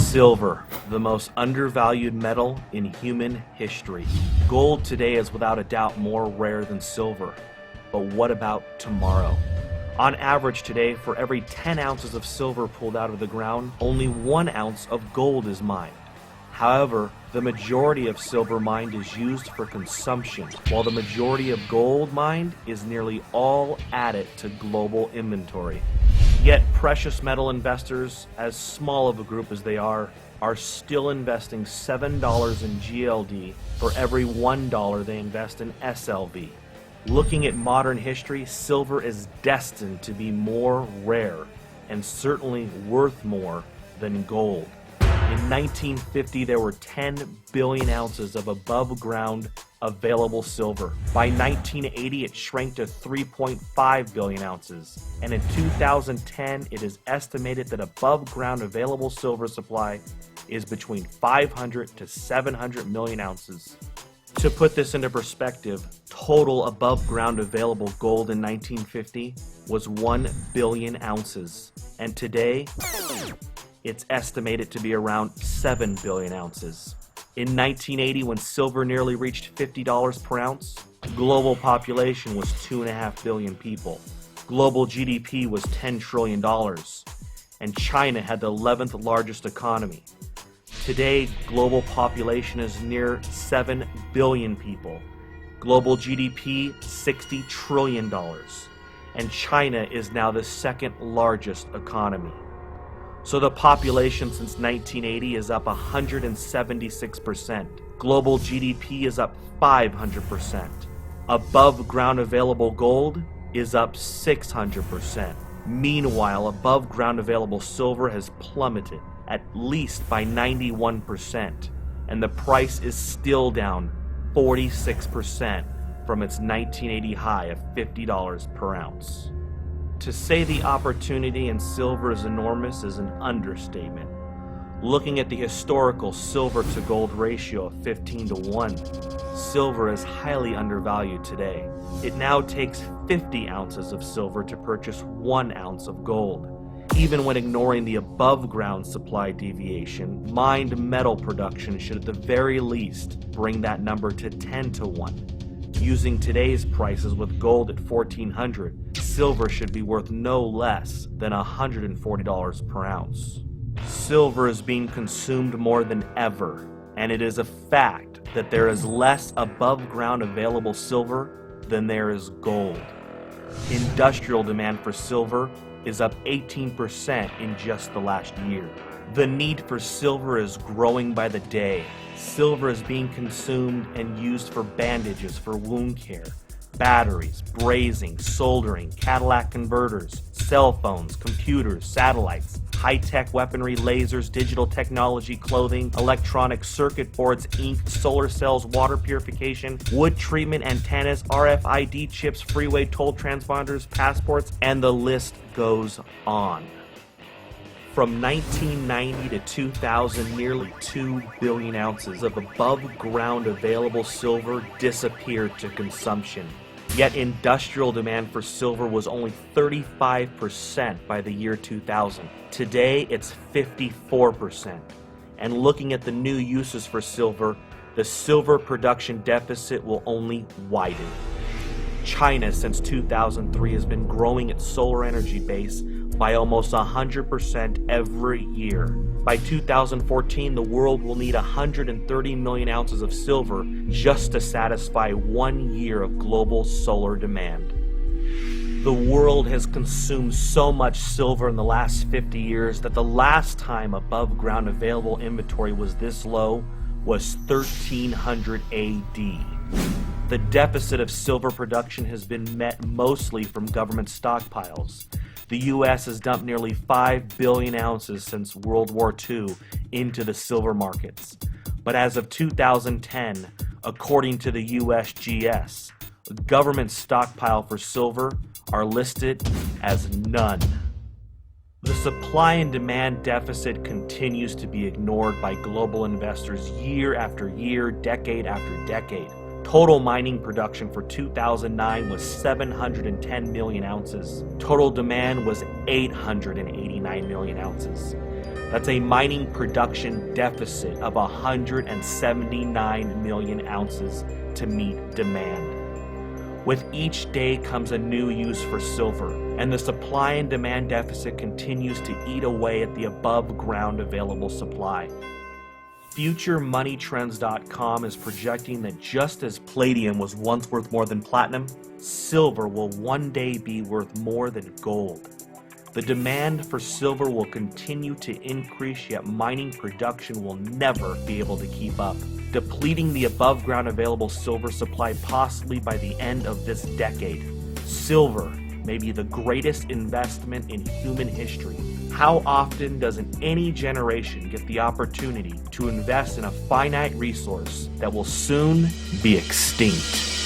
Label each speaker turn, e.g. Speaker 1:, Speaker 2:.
Speaker 1: Silver, the most undervalued metal in human history. Gold today is without a doubt more rare than silver. But what about tomorrow? On average today, for every 10 ounces of silver pulled out of the ground, only 1 ounce of gold is mined. However, the majority of silver mined is used for consumption, while the majority of gold mined is nearly all added to global inventory. Yet precious metal investors, as small of a group as they are still investing $7 in GLD for every $1 they invest in SLV. Looking at modern history, silver is destined to be more rare and certainly worth more than gold. In 1950, there were 10 billion ounces of above-ground available silver. By 1980, it shrank to 3.5 billion ounces. And in 2010, it is estimated that above-ground available silver supply is between 500 to 700 million ounces. To put this into perspective, total above-ground available gold in 1950 was 1 billion ounces. And today, it's estimated to be around 7 billion ounces. In 1980, when silver nearly reached $50 per ounce, global population was 2.5 billion people. Global GDP was $10 trillion, and China had the 11th largest economy. Today, global population is near 7 billion people. Global GDP, $60 trillion, and China is now the second largest economy. So the population since 1980 is up 176%. Global GDP is up 500%. Above ground available gold is up 600%. Meanwhile, above ground available silver has plummeted at least by 91%, and the price is still down 46% from its 1980 high of $50 per ounce. To say the opportunity in silver is enormous is an understatement. Looking at the historical silver to gold ratio of 15 to 1, silver is highly undervalued today. It now takes 50 ounces of silver to purchase 1 ounce of gold. Even when ignoring the above ground supply deviation, mined metal production should at the very least bring that number to 10 to 1. Using today's prices with gold at $1,400, silver should be worth no less than $140 per ounce. Silver is being consumed more than ever, and it is a fact that there is less above ground available silver than there is gold. Industrial demand for silver is up 18% in just the last year. The need for silver is growing by the day. Silver is being consumed and used for bandages for wound care, batteries, brazing, soldering, catalytic converters, cell phones, computers, satellites, high-tech weaponry, lasers, digital technology, clothing, electronic circuit boards, ink, solar cells, water purification, wood treatment, antennas, RFID chips, freeway toll transponders, passports, and the list goes on. From 1990 to 2000, nearly 2 billion ounces of above-ground available silver disappeared to consumption. Yet industrial demand for silver was only 35% by the year 2000. Today, it's 54%. And looking at the new uses for silver, the silver production deficit will only widen. China, since 2003, has been growing its solar energy base by almost 100% every year. By 2014, the world will need 130 million ounces of silver just to satisfy 1 year of global solar demand. The world has consumed so much silver in the last 50 years that the last time above ground available inventory was this low was 1300 AD. The deficit of silver production has been met mostly from government stockpiles. The U.S. has dumped nearly 5 billion ounces since World War II into the silver markets. But as of 2010, according to the USGS, government stockpile for silver are listed as none. The supply and demand deficit continues to be ignored by global investors year after year, decade after decade. Total mining production for 2009 was 710 million ounces. Total demand was 889 million ounces. That's a mining production deficit of 179 million ounces to meet demand. With each day comes a new use for silver, and the supply and demand deficit continues to eat away at the above ground available supply. FutureMoneyTrends.com is projecting that just as palladium was once worth more than platinum, silver will one day be worth more than gold. The demand for silver will continue to increase, yet mining production will never be able to keep up, depleting the above ground available silver supply possibly by the end of this decade. Silver may be the greatest investment in human history. How often doesn't any generation get the opportunity to invest in a finite resource that will soon be extinct?